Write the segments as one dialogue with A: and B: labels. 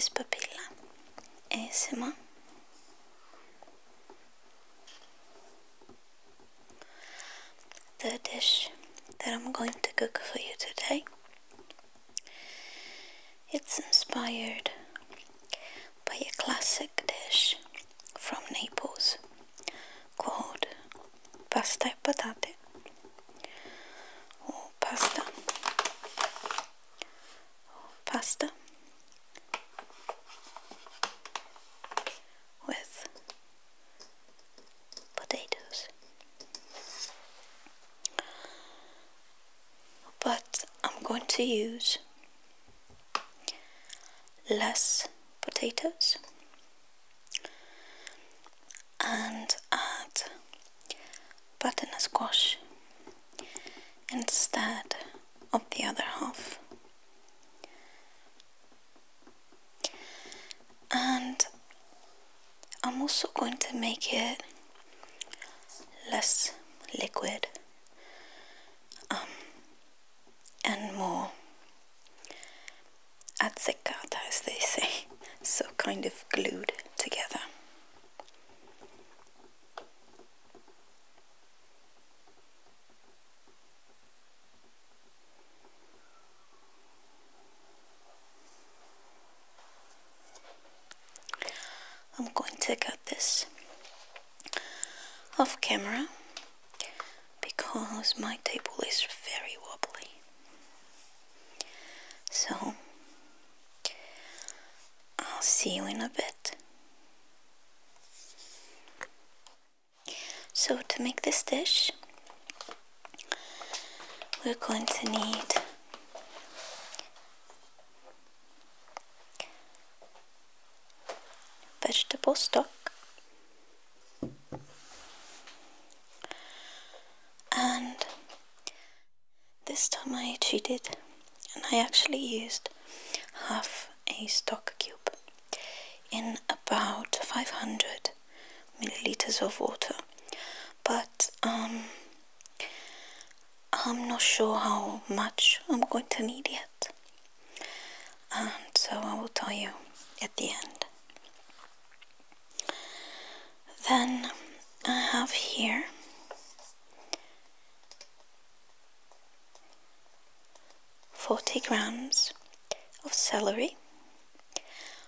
A: is Papilla ASMR. The dish that I'm going to cook for you today, it's inspired by a classic dish from Naples called pasta e patate, or pasta with potatoes. But I'm going to use less potatoes and add butternut squash instead of the other half. And I'm also going to make it less liquid and more Affumicata, as they say, so kind of glued together. I'm going to cut this off camera because my table is very wobbly. So I'll see you in a bit. So to make this dish, we're going to need vegetable stock and this time I cheated and I actually used half a stock cube in about 500 milliliters of water, but I'm not sure how much I'm going to need yet, and so I will tell you at the end. Then I have here 40 grams of celery,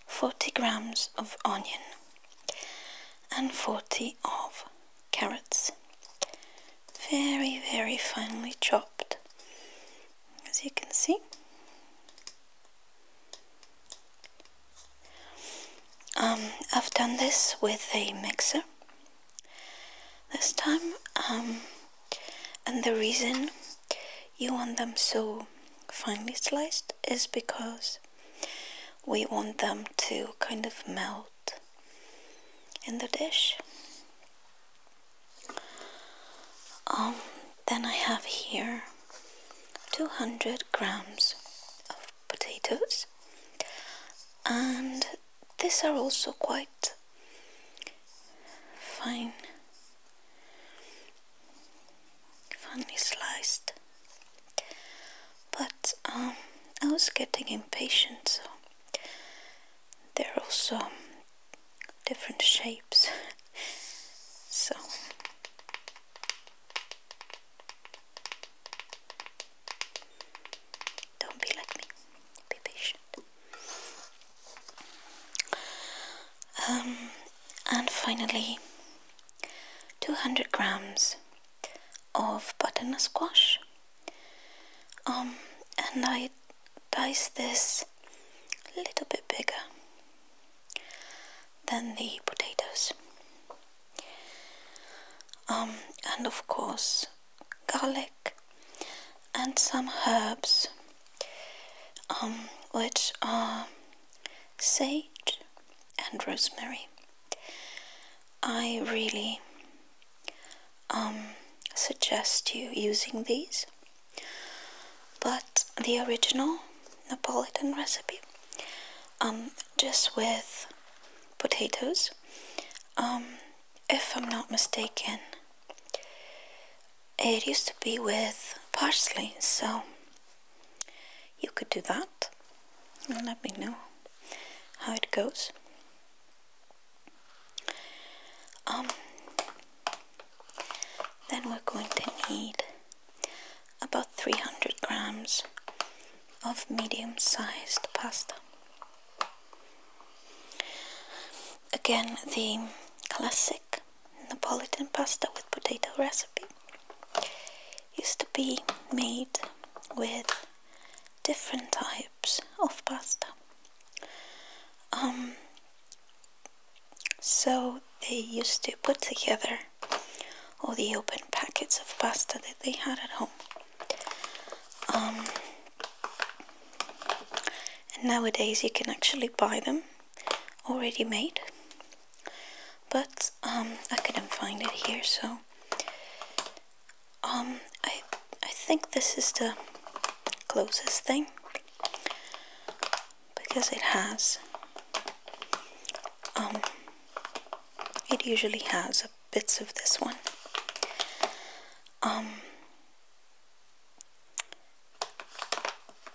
A: 40 grams of onion, and 40 of carrots, very finely chopped, as you can see. I've done this with a mixer this time, and the reason you want them so finely sliced is because we want them to kind of melt in the dish. Then I have here 200 grams of potatoes, and these are also quite finely sliced, but I was getting impatient, so they're also different shapes, so don't be like me, be patient. And finally 200 grams of butternut squash, and I dice this a little bit bigger than the potatoes, and of course garlic and some herbs, which are sage and rosemary. I really suggest you using these, but the original Napolitan recipe, just with potatoes, if I'm not mistaken, it used to be with parsley, so you could do that and let me know how it goes. Then we're going to need about 300 grams of medium-sized pasta. Again, the classic Napolitan pasta with potato recipe used to be made with different types of pasta. So they used to put together all the open packets of pasta that they had at home. And nowadays you can actually buy them already made, but I couldn't find it here, so I think this is the closest thing, because it usually has bits of this one.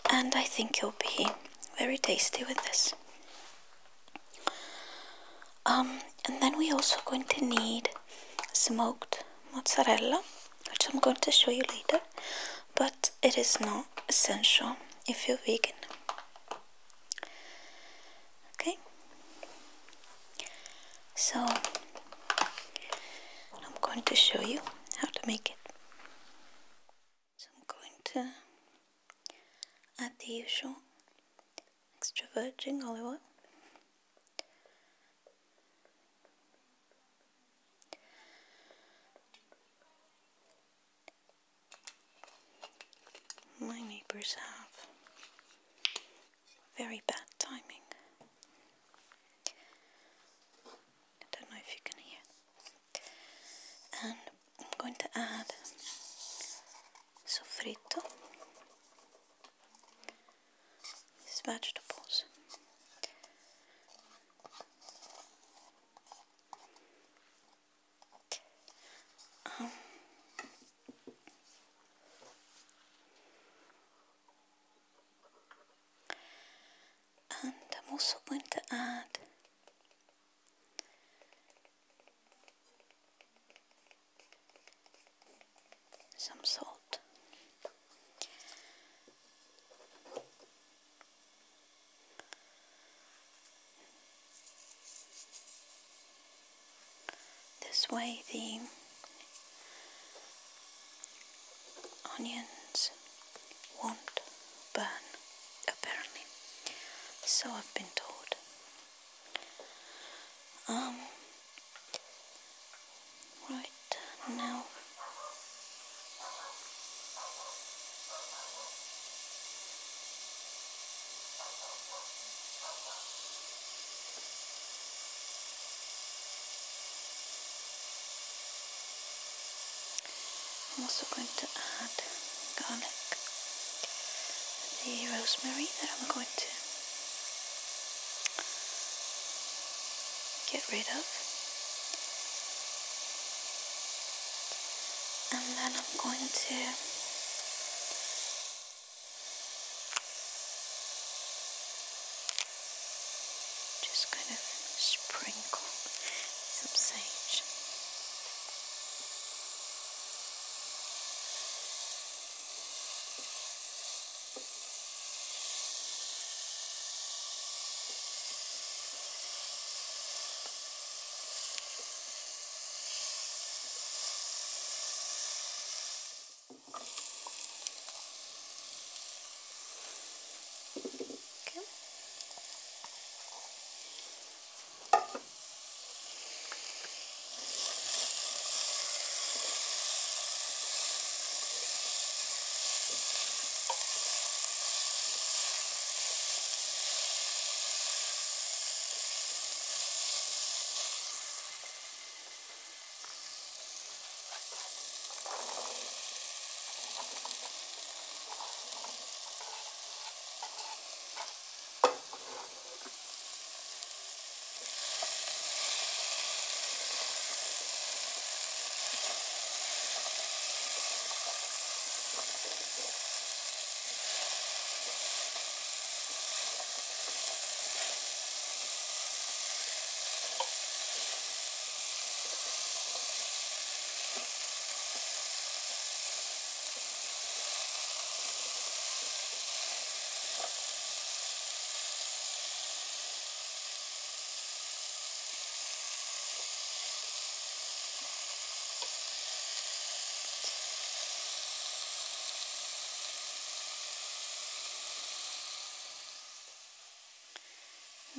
A: And I think it'll be very tasty with this. And then we're also going to need smoked mozzarella, which I'm going to show you later, but it is not essential if you're vegan. Okay, so I'm going to show you how to make it. So I'm going to add the usual extra virgin olive oil. My neighbors have very bad timing. I don't know if you can hear. And I'm going to add sofrito, these vegetables. And I'm also going to add some salt. This way the onions won't burn, apparently. So I've been told. Right now, I'm also going to add garlic, the rosemary that I'm going to get rid of, and then I'm going to just kind of sprinkle some sage.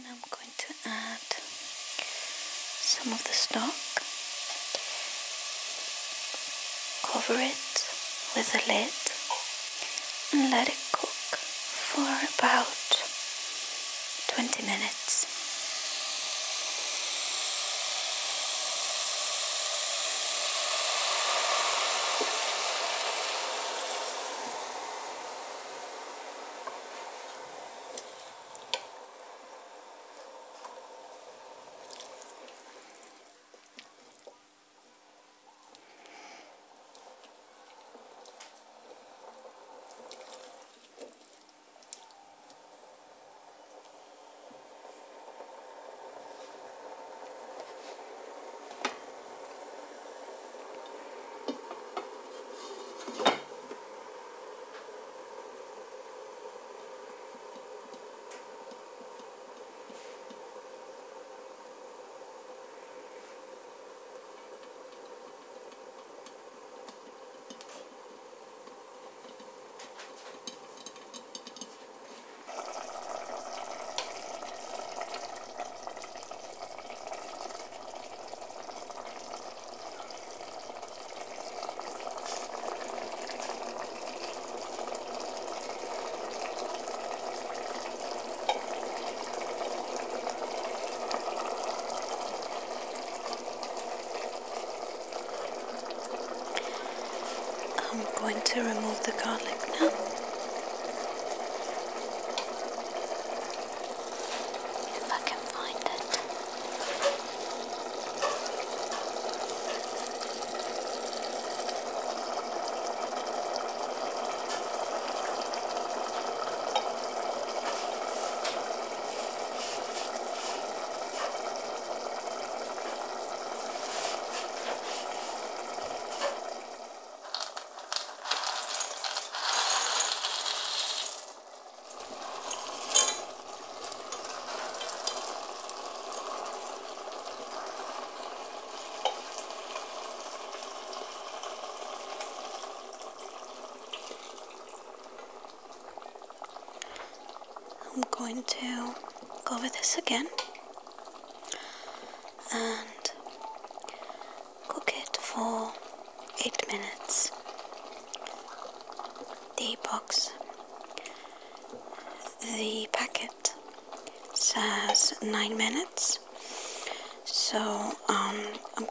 A: Now I'm going to add some of the stock, cover it with a lid and let it cook for about 20 minutes. I'm going to remove the garlic now. If I can find it. I'm going to cover this again and cook it for 8 minutes. The packet says 9 minutes, so I'm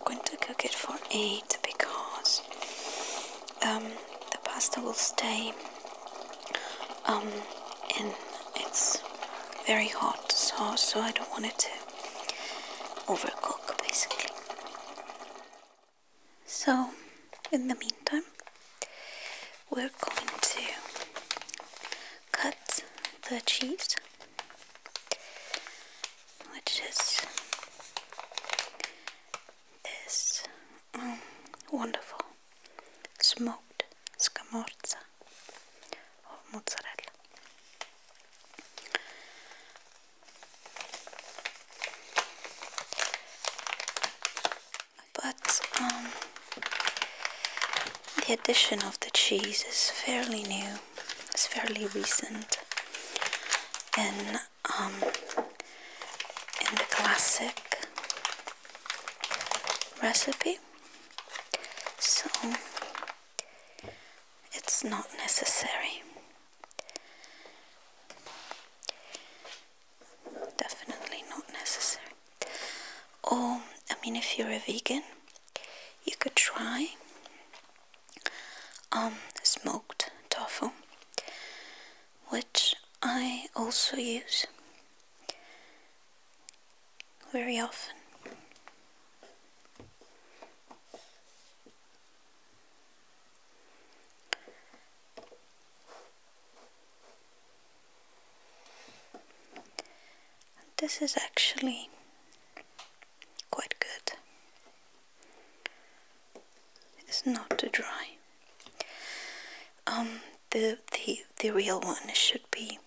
A: going to cook it for 8 because the pasta will stay in. It's very hot, so I don't want it to overcook, basically. So, in the meantime, we're going to cut the cheese, which is this wonderful smoked scamorza or mozzarella. But the addition of the cheese is fairly new. It's fairly recent in the classic recipe, so it's not necessary. Definitely not necessary. Or, I mean, if you're a vegan, you could try smoked tofu, which I also use very often. This is actually quite good. It's not too dry. The real one should be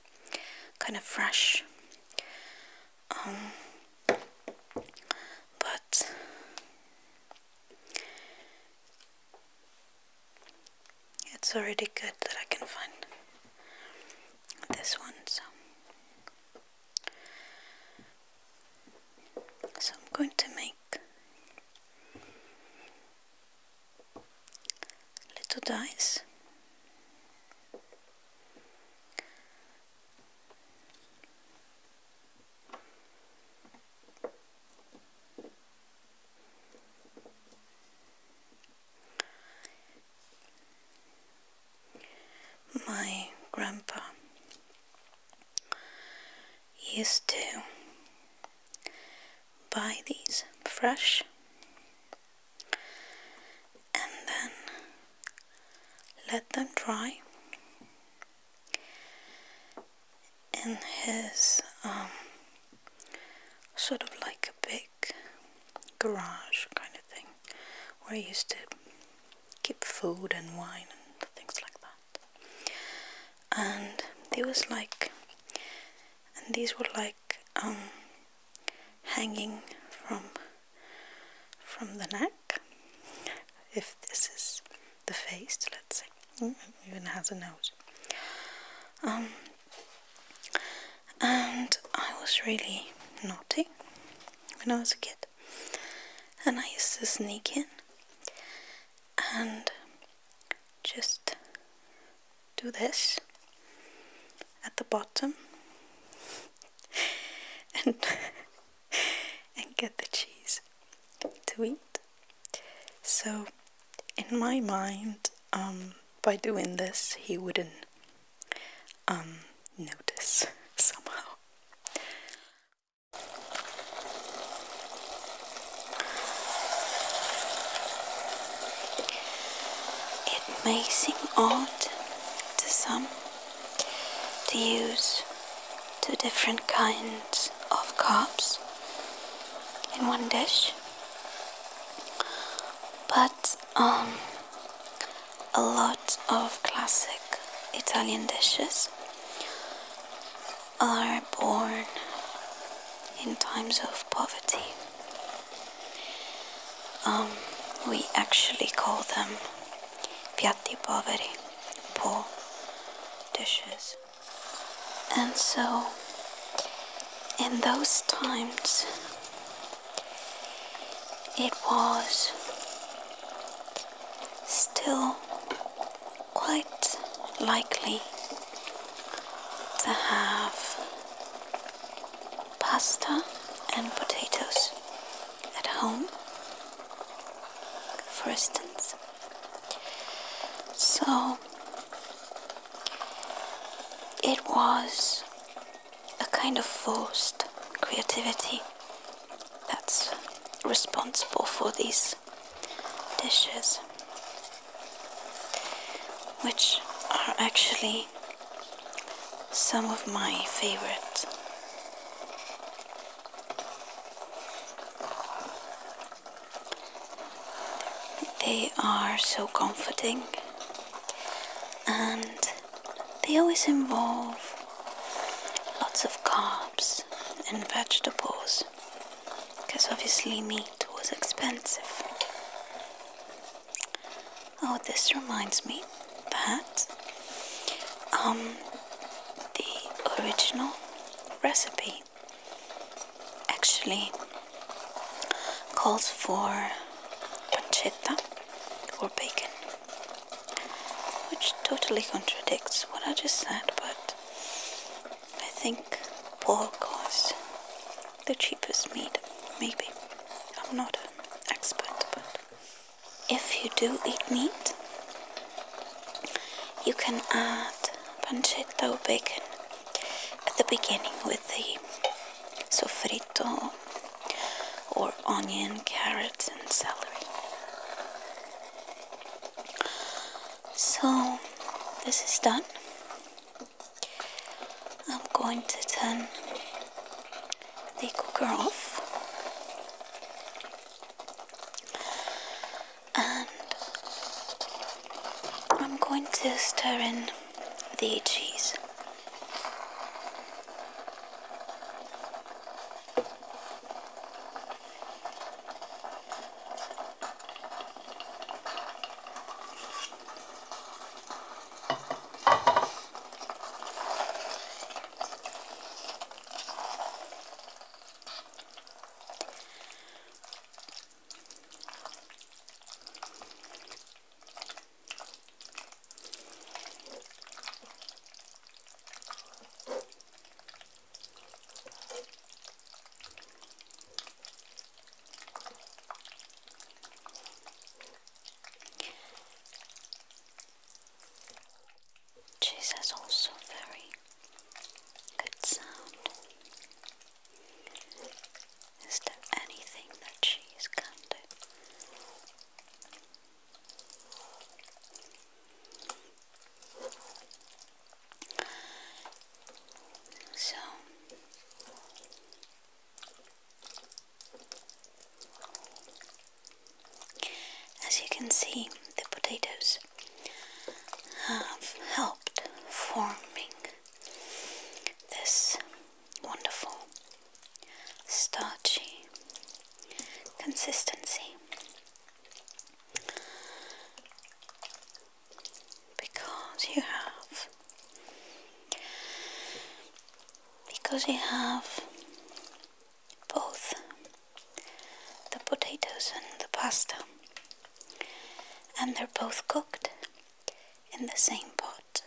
A: kind of fresh, but it's already good that I can find this one. So going to make little dice. My grandpa used to buy these fresh and then let them dry in his sort of like a big garage kind of thing where he used to keep food and wine and things like that. And they was like, and these were like hanging from the neck, if this is the face, let's say. Even has a nose. And I was really naughty when I was a kid, and I used to sneak in and just do this at the bottom and get the cheese to eat. So in my mind, by doing this, he wouldn't notice somehow. It may seem odd to some to use 2 different kinds of carbs in one dish, but a lot of classic Italian dishes are born in times of poverty. We actually call them piatti poveri, poor dishes. And so in those times it was still quite likely to have pasta and potatoes at home, for instance. So it was a kind of forced creativity that's responsible for these dishes, which are actually some of my favorite. They are so comforting, and they always involve lots of carbs and vegetables, because obviously meat was expensive. Oh, this reminds me that the original recipe actually calls for pancetta or bacon, which totally contradicts what I just said, but I think pork was the cheapest meat, maybe. I'm not an expert, but if you do eat meat, you can add pancetta or bacon at the beginning with the soffritto or onion, carrots and celery. So this is done. I'm going to turn the cooker off and I'm going to stir in the cheese. also very good sound. Is there anything that cheese can do? So as you can see, the potatoes have helped forming this wonderful starchy consistency, because you have both the potatoes and the pasta, and they're both cooked in the same pot.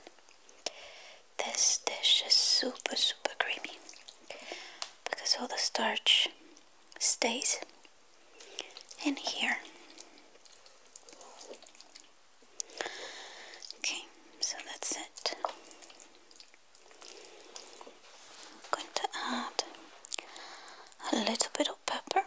A: This dish is super creamy because all the starch stays in here. Okay, so that's it. I'm going to add a little bit of pepper.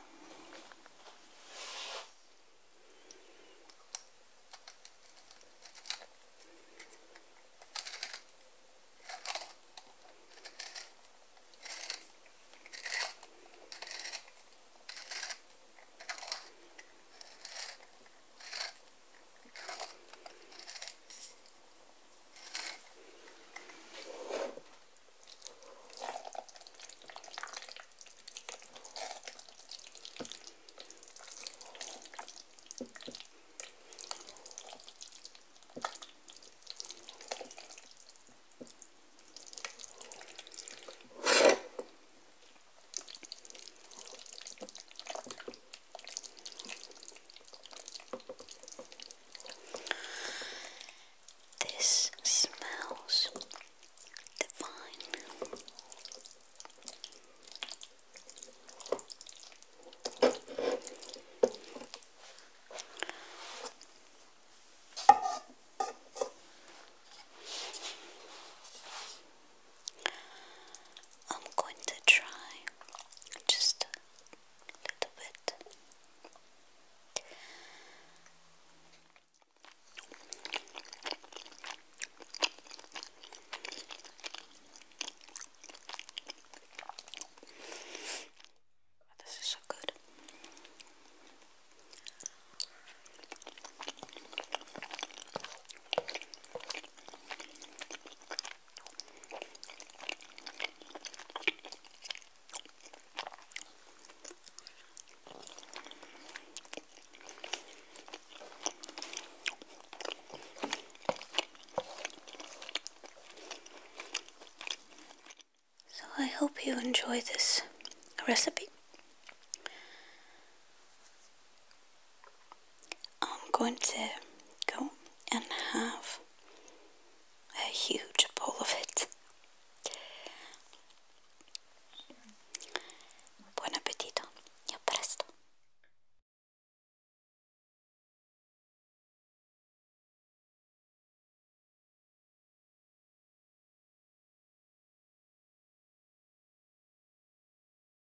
A: This smells divine. I'm going to try just a little bit. This is so good. So I hope you enjoy this recipe. I'm going to go and have a huge